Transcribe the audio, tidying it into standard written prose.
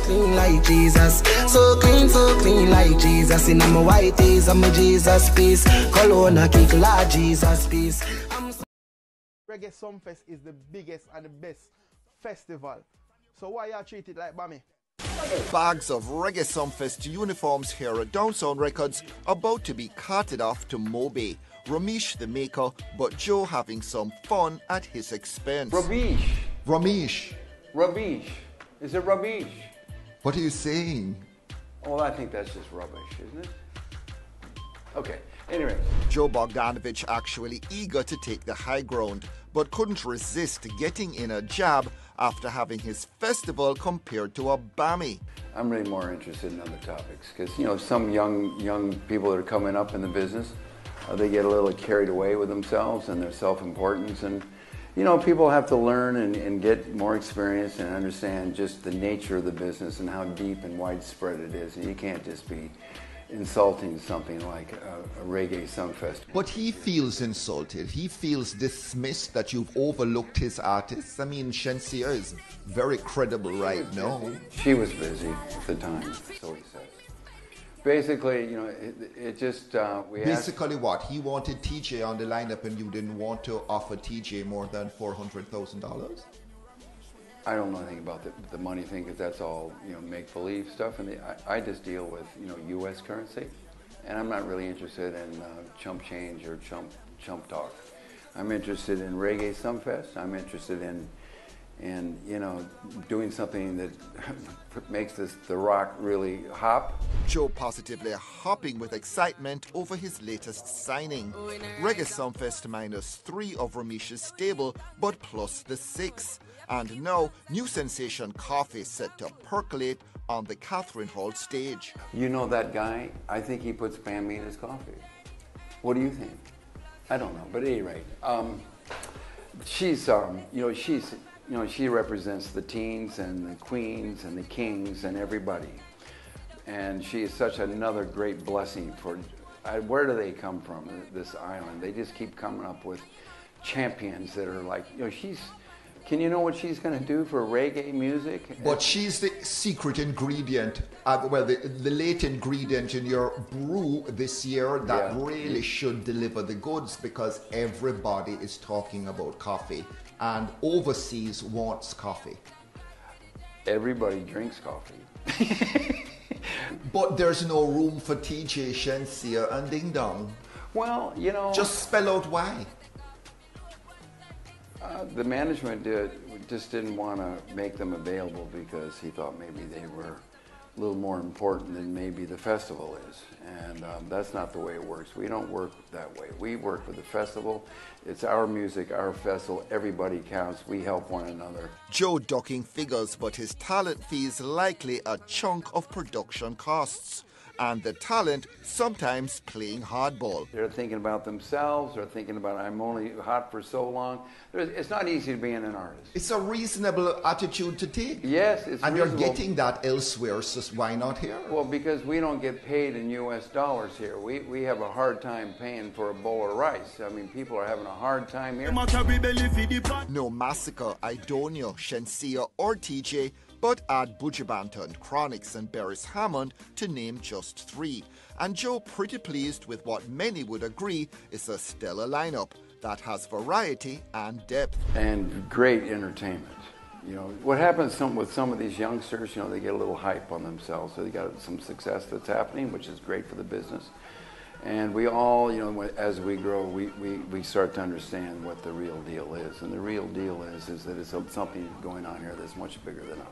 clean like Jesus. So clean like Jesus. In my white tees, I'm a Jesus piece. Cologne, I kick la Jesus piece. Reggae Soundfest is the biggest and the best festival. So why y'all treat it like Bammy? Bags of Reggae Soundfest uniforms here at Dancehall Records about to be carted off to Mobe. Romeish the maker, but Joe having some fun at his expense. Romeish. Romeish. Romeish. Is it Romeish? What are you saying? Well, I think that's just rubbish, isn't it? Okay, anyway. Joe Bogdanovich actually eager to take the high ground, but couldn't resist getting in a jab after having his festival compared to a Bammy. I'm really more interested in other topics because, you know, some young people that are coming up in the business, they get a little carried away with themselves and their self-importance, and you know, people have to learn and get more experience and understand just the nature of the business and how deep and widespread it is. And you can't just be insulting something like a Reggae Soundfest. But he feels insulted. He feels dismissed that you've overlooked his artists. I mean, Shenseea is very credible right now. She was busy at the time, so he says. Basically, you know, it just, Basically what? He wanted TeeJay on the lineup and you didn't want to offer TeeJay more than $400,000? I don't know anything about the money thing because that's all, you know, make-believe stuff. And I just deal with, you know, U.S. currency. And I'm not really interested in chump change or chump talk. I'm interested in Reggae Soundfest. I'm interested in you know, doing something that makes the rock really hop. Joe positively hopping with excitement over his latest signing. Reggae Soundfest -3 of Romeish's stable, but plus the 6. And now, new sensation Coffee set to percolate on the Catherine Hall stage. You know that guy? I think he puts band meat in his coffee. What do you think? I don't know, but at any rate, you know, she represents the teens and the queens and the kings and everybody. And she is such another great blessing for, where do they come from, this island? They just keep coming up with champions that are like, you know, can you know what she's going to do for reggae music? But she's the secret ingredient, well, the late ingredient in your brew this year that really should deliver the goods, because everybody is talking about coffee and overseas wants coffee. Everybody drinks coffee. But there's no room for TeeJay, Shenseea and Ding Dong. Well, you know... Just spell out why. The management just didn't want to make them available because he thought maybe they were a little more important than maybe the festival is. And that's not the way it works. We don't work that way. We work with the festival. It's our music, our festival. Everybody counts. We help one another. Joe ducking figures, but his talent fee is likely a chunk of production costs. And the talent sometimes playing hardball. They're thinking about themselves, they're thinking about, I'm only hot for so long. It's not easy to be an artist. It's a reasonable attitude to take. Yes, it's and reasonable. You're getting that elsewhere, so why not here? Well, because we don't get paid in US dollars here. We have a hard time paying for a bowl of rice. I mean, people are having a hard time here. No Massacre, Idonia, Shenseea or TeeJay, but add Buju Banton, Chronix and Beres Hammond to name just 3. And Joe pretty pleased with what many would agree is a stellar lineup that has variety and depth. And great entertainment. You know, what happens with some of these youngsters, you know, they get a little hype on themselves, so they got some success that's happening, which is great for the business. And we all, you know, as we grow, we start to understand what the real deal is. And the real deal is that it's something going on here that's much bigger than us.